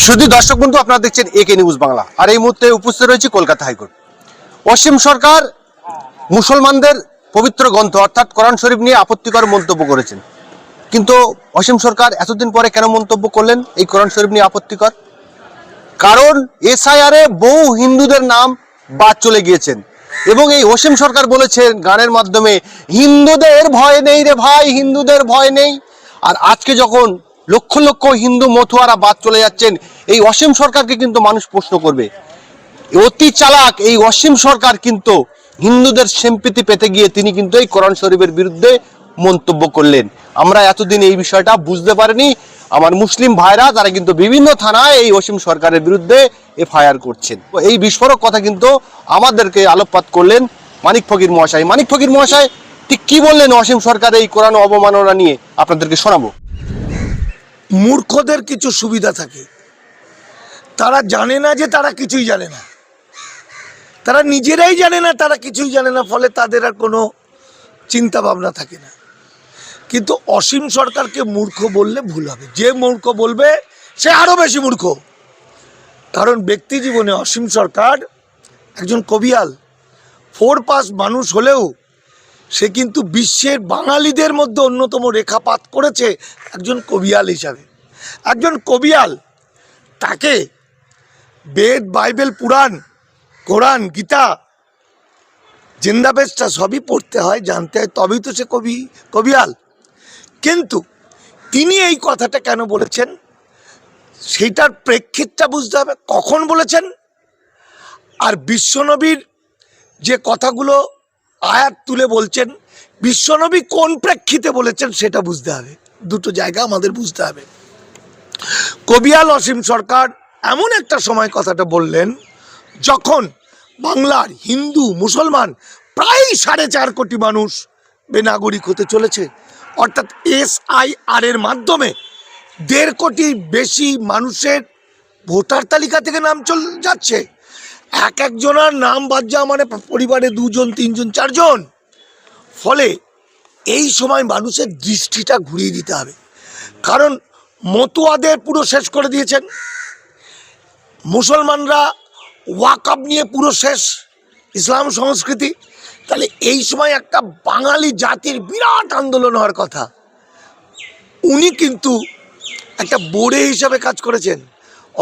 শুধু দর্শক বন্ধু, আপনারা দেখছেন একে নিউজ বাংলা। আর এই মুহূর্তে উপস্থিত রয়েছে কলকাতা হাইকোর্ট। অসীম সরকার মুসলমানদের পবিত্র গ্রন্থ অর্থাৎ কোরআন শরীফ নিয়ে আপত্তিকর মন্তব্য করেছেন। কিন্তু অসীম সরকার এতদিন পরে কেন মন্তব্য করলেন এই কোরআন শরীফ নিয়ে আপত্তিকর? কারণ এসআইআর এ বহু হিন্দুদের নাম বাদ চলে গিয়েছেন এবং এই অসীম সরকার বলেছেন গানের মাধ্যমে, হিন্দুদের ভয় নেই রে ভাই, হিন্দুদের ভয় নেই। আর আজকে যখন লক্ষ লক্ষ হিন্দু মতুয়ারা বাদ চলে যাচ্ছেন, এই অসীম সরকারকে কিন্তু মানুষ প্রশ্ন করবে। অতি চালাক এই অসীম সরকার কিন্তু হিন্দুদের সিম্পিতি পেতে গিয়ে তিনি কিন্তু এই কোরআন শরীফের বিরুদ্ধে মন্তব্য করলেন। আমরা এতদিন এই বিষয়টা বুঝতে পারিনি। আমার মুসলিম ভাইরা তারা কিন্তু বিভিন্ন থানায় এই অসীম সরকারের বিরুদ্ধে এফআইআর করছেন। এই বিস্ফোরক কথা কিন্তু আমাদেরকে আলোকপাত করলেন মানিক ফকির মহাশয়। মানিক ফকির মহাশয় ঠিক কি বললেন অসীম সরকার এই কোরআন অবমাননা নিয়ে, আপনাদেরকে শোনাবো। মূর্খদের কিছু সুবিধা থাকে, তারা জানে না যে তারা কিছুই জানে না, তারা নিজেরাই জানে না তারা কিছুই জানে না, ফলে তাদের আর কোনো চিন্তা ভাবনা থাকে না। কিন্তু অসীম সরকারকে মূর্খ বললে ভুল হবে। যে মূর্খ বলবে সে আরো বেশি মূর্খ। কারণ ব্যক্তি জীবনে অসীম সরকার একজন কবিয়াল, 4 পাস মানুষ হলেও সে কিন্তু বিশ্বের বাঙালিদের মধ্যে অন্যতম রেখাপাত করেছে একজন কবিয়াল হিসাবে। একজন কবিয়াল, তাকে বেদ, বাইবেল, পুরাণ, কোরআন, গীতা, জিন্দাবেশটা সবই পড়তে হয়, জানতে হয়, তবেই তো সে কবিয়াল। কিন্তু তিনি এই কথাটা কেন বলেছেন সেইটার প্রেক্ষিতটা বুঝতে হবে, কখন বলেছেন। আর বিশ্বনবীর যে কথাগুলো আয়াত তুলে বলছেন, বিশ্বনবী কোন প্রেক্ষিতে বলেছেন সেটা বুঝতে হবে। দুটো জায়গা আমাদের বুঝতে হবে। কবিয়াল অসীম সরকার এমন একটা সময় কথাটা বললেন যখন বাংলার হিন্দু মুসলমান প্রায় 4.5 কোটি মানুষ বেনাগরিক হতে চলেছে। অর্থাৎ এসআইআর এর মাধ্যমে 1.5 কোটির বেশি মানুষের ভোটার তালিকা থেকে নাম চলে যাচ্ছে। এক একজনের নাম বাদ যাওয়া মানে পরিবারে 2 জন 3 জন 4 জন। ফলে এই সময় মানুষের দৃষ্টিটা ঘুরিয়ে দিতে হবে। কারণ মতুয়াদের পুরো শেষ করে দিয়েছেন, মুসলমানরা ওয়াকআপ নিয়ে পুরো শেষ, ইসলাম সংস্কৃতি। তাহলে এই সময় একটা বাঙালি জাতির বিরাট আন্দোলন হওয়ার কথা। উনি কিন্তু একটা বোর্ডে হিসাবে কাজ করেছেন।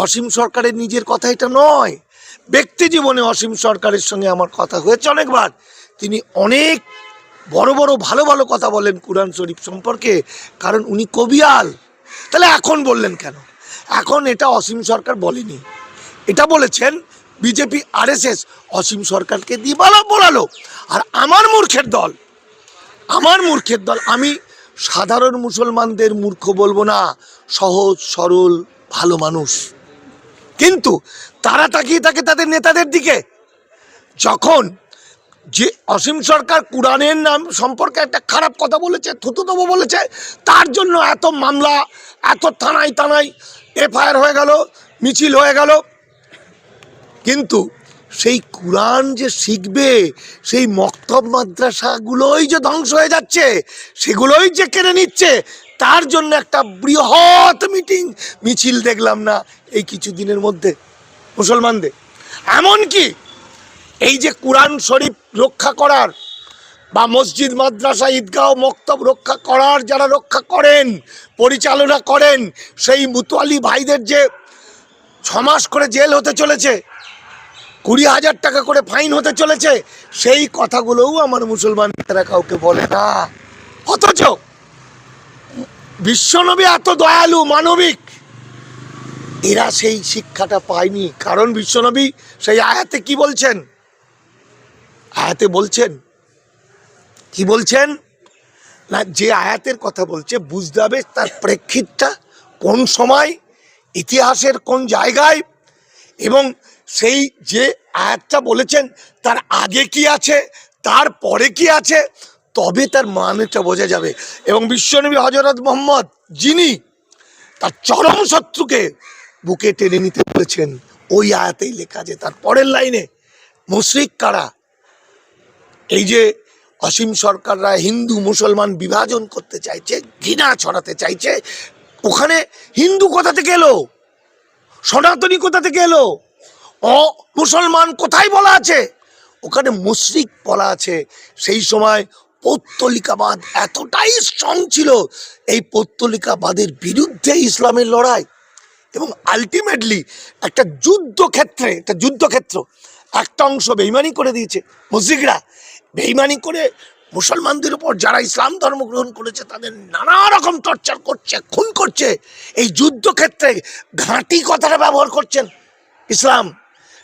অসীম সরকারের নিজের কথা এটা নয়। ব্যক্তি জীবনে অসীম সরকারের সঙ্গে আমার কথা হয়েছে অনেকবার। তিনি অনেক বড় বড় ভালো ভালো কথা বলেন কুরআন শরীফ সম্পর্কে, কারণ উনি কবিয়াল। তাহলে এখন বললেন কেন? এখন এটা অসীম সরকার বলেনি, এটা বলেছেন বিজেপি আরএসএস অসীম সরকারকে দিয়ে বলালো। আর আমার মূর্খের দল, আমি সাধারণ মুসলমানদের মূর্খ বলবো না, সহজ সরল ভালো মানুষ। কিন্তু তারা তাকিয়ে থাকে তাদের নেতাদের দিকে। যখন যে অসীম সরকার কুরআনের নাম সম্পর্কে একটা খারাপ কথা বলেছে, থুতুতম বলেছে, তার জন্য এত মামলা, এত থানায় এফআইআর হয়ে গেল, মিছিল হয়ে গেল। কিন্তু সেই কুরআন যে শিখবে, সেই মক্তব মাদ্রাসাগুলোই যে ধ্বংস হয়ে যাচ্ছে, সেগুলোই যে কেড়ে নিচ্ছে, তার জন্য একটা বৃহৎ মিছিল দেখলাম না এই কিছু দিনের মধ্যে মুসলমানদের। এমনকি এই যে কুরআন শরীফ রক্ষা করার বা মসজিদ, মাদ্রাসা, ঈদগাহ, মক্তব রক্ষা করার যারা রক্ষা করেন, পরিচালনা করেন, সেই মুতওয়ালি ভাইদের যে 6 মাস করে জেল হতে চলেছে, 20,000 টাকা করে ফাইন হতে চলেছে, সেই কথাগুলোও আমার মুসলমানেরা কাউকে বলে না। অথচ বিশ্বনবী এত দয়ালু, মানবিক, এরা সেই শিক্ষাটা পায়নি। কারণ বিশ্বনবী সেই আয়াতে কি বলছেন? আয়াতে বলছেন কি বলছেন না, যে আয়াতের কথা বলছে বুঝতে হবে তার প্রেক্ষিতটা কোন সময়, ইতিহাসের কোন জায়গায়, এবং সেই যে আয়াতটা বলেছেন তার আগে কি আছে, তার পরে কি আছে, তবে তার মানেটা বোঝা যাবে। এবং বিশ্বনবী হযরত মুহাম্মদ, যিনি তার চরম শত্রুকে বুকে টেনে নিতে বলেছেন, ওই আয়াতেই লেখা আছে তার পরের লাইনে, মুশরিক কারা? এই যে অসীম সরকাররা হিন্দু মুসলমান বিভাজন করতে চাইছে, ঘৃণা ছড়াতে চাইছে, ওখানে হিন্দু কোথা থেকে এলো? সনাতনী কোথা থেকে এলো? মুসলমান কোথায় বলা আছে? ওখানে মুশরিক বলা আছে। সেই সময় পৌত্তলিকাবাদ এতটাই স্ট্রং ছিল, এই পৌত্তলিকাবাদের বিরুদ্ধে ইসলামের লড়াই। এবং আলটিমেটলি একটা যুদ্ধক্ষেত্র একটা অংশ বেইমানি করে দিয়েছে। মুশরিকরা বেইমানি করে মুসলমানদের উপর, যারা ইসলাম ধর্ম গ্রহণ করেছে তাদের নানা রকম টর্চার করছে, খুন করছে। এই যুদ্ধক্ষেত্রে ঘাঁটি কথাটা ব্যবহার করছেন ইসলাম।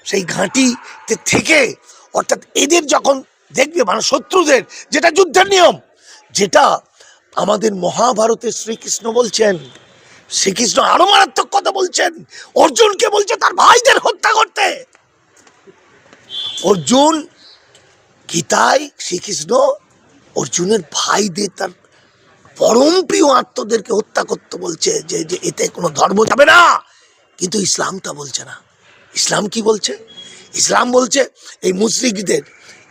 সেই ঘাঁটিতে থেকে, অর্থাৎ এদের যখন দেখবে মানে শত্রুদের, যেটা যুদ্ধের নিয়ম, যেটা আমাদের মহাভারতে শ্রীকৃষ্ণ বলছেন। শ্রীকৃষ্ণ আরো মারাত্মক কথা বলছেন, অর্জুনকে বলছে তার ভাইদের হত্যা করতে। অর্জুন গীতায় শ্রীকৃষ্ণ অর্জুনের ভাইদের, তার পরম প্রিয় আত্মদেরকে হত্যা করতে বলছে, যে এতে কোনো ধর্ম যাবে না। কিন্তু ইসলাম তা বলছে না। ইসলাম কি বলছে? ইসলাম বলছে এই মুশরিকদের,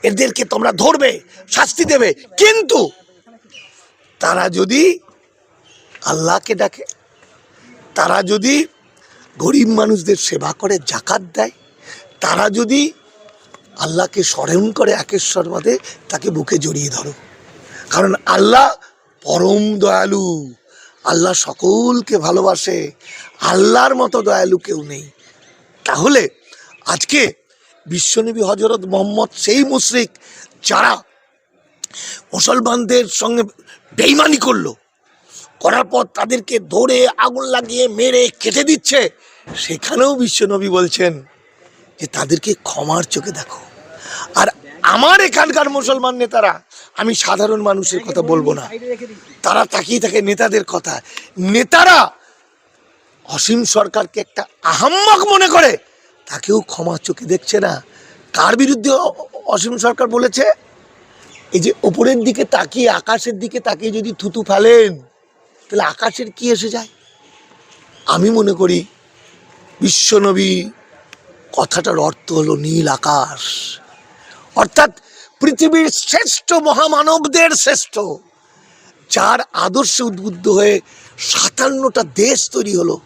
এদেরকে তোমরা ধরবে, শাস্তি দেবে, কিন্তু তারা যদি আল্লাহকে ডাকে, তারা যদি গরিব মানুষদের সেবা করে, জাকাত দেয়, তারা যদি আল্লাহকে স্মরণ করে একেশ্বরবাদে, তাকে বুকে জড়িয়ে ধরো। কারণ আল্লাহ পরম দয়ালু, আল্লাহ সকলকে ভালোবাসে, আল্লাহর মতো দয়ালু কেউ নেই। তাহলে আজকে বিশ্বনবী হযরত মুহাম্মদ সেই মুশরিক যারা মুসলমানদের সঙ্গে বেঈমানি করলো, করার পর তাদেরকে ধরে আগুন লাগিয়ে মেরে কেটে দিচ্ছে, সেখানেও বিশ্বনবী বলছেন যে তাদেরকে ক্ষমার চোখে দেখো। আর আমার এখানকার মুসলমান নেতারা, আমি সাধারণ মানুষের কথা বলবো না, তারা তাকিয়ে থাকে নেতাদের কথা। নেতারা অসীম সরকারকে একটা আহাম্মক মনে করে, তাকেও ক্ষমার চোখে দেখছে না। কার বিরুদ্ধে অসীম সরকার বলেছে? এই যে উপরের দিকে তাকিয়ে, আকাশের দিকে তাকিয়ে যদি থুতু ফেলেন, তাহলে আকাশের কি এসে যায়? আমি মনে করি বিশ্বনবী কথাটার অর্থ হলো নীল আকাশ, অর্থাৎ পৃথিবীর শ্রেষ্ঠ মহামানবদের শ্রেষ্ঠ, যার আদর্শে উদ্বুদ্ধ হয়ে ৫৭টা দেশ তৈরি হলো।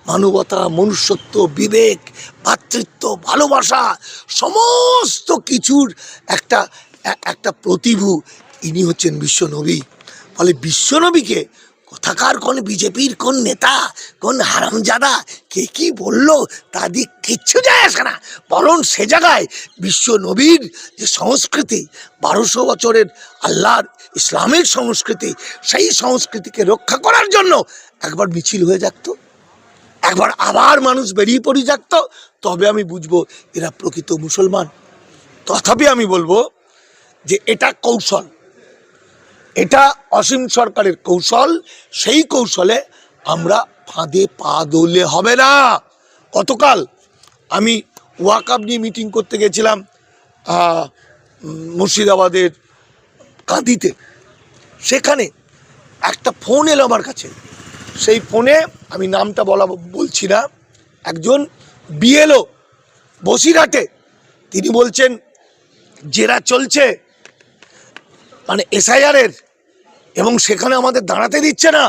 মানবতা, মনুষ্যত্ব, বিবেক, ভ্রাতৃত্ব, ভালোবাসা, সমস্ত কিছুর একটা প্রতিভু ইনি হচ্ছেন বিশ্বনবী। ফলে বিশ্বনবীকে কোথাকার কোন বিজেপির কোন নেতা, কোন হারামজাদা কে কি বললো তা দিয়ে কিচ্ছু যায় আসে না। বরং সে জায়গায় বিশ্বনবীর যে সংস্কৃতি, ১২০০ বছরের আল্লাহর ইসলামের সংস্কৃতি, সেই সংস্কৃতিকে রক্ষা করার জন্য একবার মিছিল হয়ে যাক তো, একবার আবার মানুষ বেরিয়ে পড়ে যাক তো, তবে আমি বুঝবো এরা প্রকৃত মুসলমান। তথাপি আমি বলবো যে এটা কৌশল, এটা অসীম সরকারের কৌশল। সেই কৌশলে আমরা ফাঁদে পা দৌলে হবে না। গতকাল আমি ওয়াকআপ নিয়ে মিটিং করতে গেছিলাম মুর্শিদাবাদের কাঁদিতে। সেখানে একটা ফোন এলো আমার কাছে। সেই ফোনে আমি নামটা বলছি না, একজন বিএলও বসিরহাটে, তিনি বলছেন জেরা চলছে মানে এসআইআরের, এবং সেখানে আমাদের দাঁড়াতে দিচ্ছে না।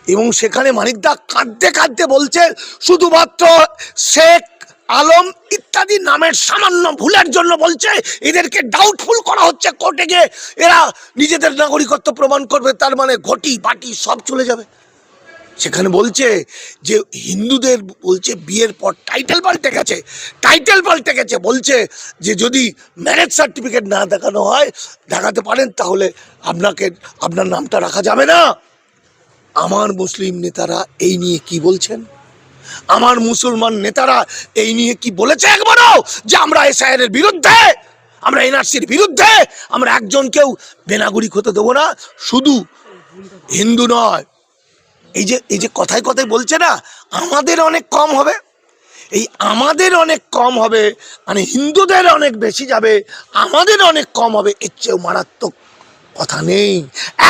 এবং সেখানে মানিকদা কাঁদতে কাঁদতে বলছে শুধুমাত্র শেখ আলম ইত্যাদি নামের সামান্য ভুলের জন্য বলছে এদেরকে ডাউটফুল করা হচ্ছে, কোর্টে গিয়ে এরা নিজেদের নাগরিকত্ব প্রমাণ করবে, তার মানে ঘটি বাটি সব চলে যাবে। সেখানে বলছে যে হিন্দুদের বলছে বিয়ের পর টাইটেল পাল্টে গেছে, বলছে যে যদি ম্যারেজ সার্টিফিকেট না দেখানো হয়, দেখাতে পারেন, তাহলে আপনার নামটা রাখা যাবে না। আমার মুসলিম নেতারা এই নিয়ে কি বলছেন? আমার মুসলমান নেতারা এই নিয়ে কি বলেছে একবারও যে আমরা এসআইআর এর বিরুদ্ধে, আমরা এনআরসির বিরুদ্ধে, আমরা একজনকেও বেনাগরিক হতে দেবো না? শুধু হিন্দু নয়, এই যে কথায় কথায় বলছে না আমাদের অনেক কম হবে, এই আমাদের অনেক কম হবে মানে হিন্দুদের অনেক বেশি যাবে, আমাদের অনেক কম হবে, এর চেয়েও মারাত্মক কথা নেই।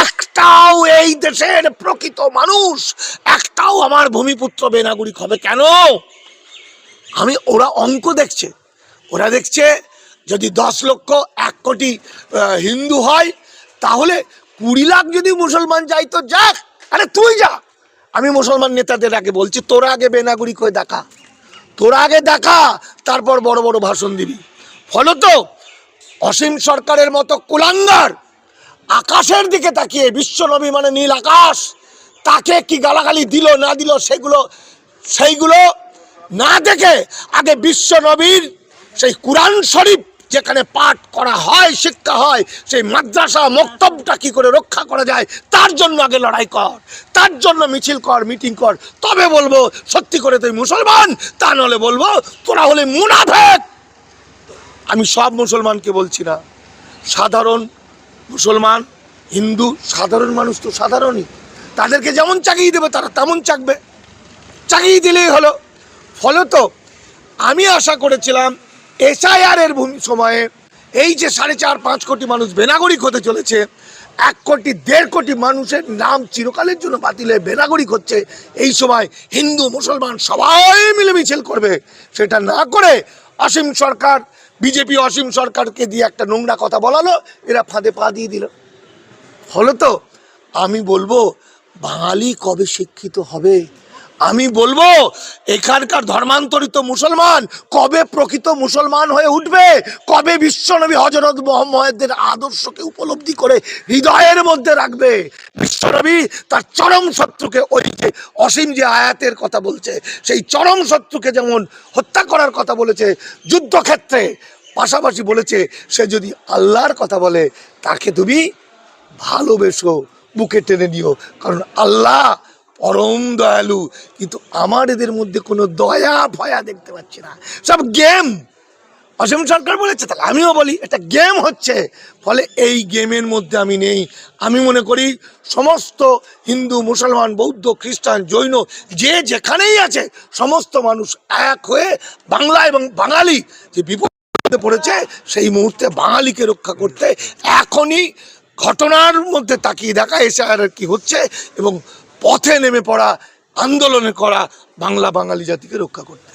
একটাও এই দেশের প্রকৃত মানুষ, একটাও আমার ভূমিপুত্র বেনাগরিক হবে কেন? ওরা অঙ্ক দেখছে, ওরা দেখছে যদি ১০ লক্ষ ১ কোটি হিন্দু হয়, তাহলে ২০ লাখ যদি মুসলমান যাই তো যাক, আরে তুই যা। আমি মুসলমান নেতাদের আগে বলছি তোরা আগে বেনাগরিক হয়ে দেখা, তোরা আগে দেখা, তারপর বড় বড় ভাষণ দিবি। ফলত অসীম সরকারের মতো কুলাঙ্গার আকাশের দিকে তাকিয়ে, বিশ্বনবী মানে নীল আকাশ, তাকে কি গালাগালি দিল না দিল সেইগুলো না দেখে আগে বিশ্বনবীর সেই কুরআন শরীফ যেখানে পাঠ করা হয়, শিক্ষা হয়, সেই মাদ্রাসা মক্তবটা কি করে রক্ষা করা যায় তার জন্য আগে লড়াই কর, তার জন্য মিছিল কর, মিটিং কর। তবে বলবো সত্যি করে তুই মুসলমান, তা নাহলে বলবো তোরা হলে মুনাফিক। আমি সব মুসলমানকে বলছি না, সাধারণ মুসলমান, হিন্দু, সাধারণ মানুষ তো সাধারণই, তাদেরকে যেমন চাকিয়ে দেবে তারা তেমন চাকবে, চাকিয়ে দিলেই হলো। ফলত আমি আশা করেছিলাম SIR এর সময়ে এই যে 4.5-5 কোটি মানুষ বেনাগরিক হতে চলেছে, 1 কোটি 1.5 কোটি মানুষের নাম চিরকালের জন্য বাতিল হয়ে বেনাগরিক হচ্ছে, এই সময় হিন্দু মুসলমান সবাই মিলে মিছিল করবে। সেটা না করে অসীম সরকার, বিজেপি অসীম সরকারকে দিয়ে একটা নোংরা কথা বলালো, এরা ফাঁদে পা দিয়ে দিল। ফলত আমি বলবো বাঙালি কবে শিক্ষিত হবে? আমি বলবো এখানকার ধর্মান্তরিত মুসলমান কবে প্রকৃত মুসলমান হয়ে উঠবে? কবে বিশ্বনবী হযরত মুহাম্মদের আদর্শকে উপলব্ধি করে হৃদয়ের মধ্যে রাখবে? বিশ্বনবী তার চরম শত্রুকে, ওই যে অসীম যে আয়াতের কথা বলছে, সেই চরম শত্রুকে যেমন হত্যা করার কথা বলেছে যুদ্ধক্ষেত্রে, পাশাপাশি বলেছে সে যদি আল্লাহর কথা বলে তাকে তুমি ভালোবেসো, বুকে টেনে নিও, কারণ আল্লাহ পরম দয়ালু। কিন্তু আমার এদের মধ্যে কোনো দয়া ভয়া দেখতে পাচ্ছি না, সব গেম। অসীম সরকার বলেছে, তাহলে আমিও বলি এটা গেম হচ্ছে। ফলে এই গেমের মধ্যে আমি নেই। আমি মনে করি সমস্ত হিন্দু, মুসলমান, বৌদ্ধ, খ্রিস্টান, জৈন, যে যেখানেই আছে সমস্ত মানুষ এক হয়ে বাংলা এবং বাঙালি যে বিপদে পড়েছে, সেই মুহূর্তে বাঙালিকে রক্ষা করতে এখনই ঘটনার মধ্যে তাকিয়ে দেখা SIR কি হচ্ছে এবং পথে নেমে পড়া, আন্দোলনে করা বাংলা বাঙালি জাতিকে রক্ষা করতে।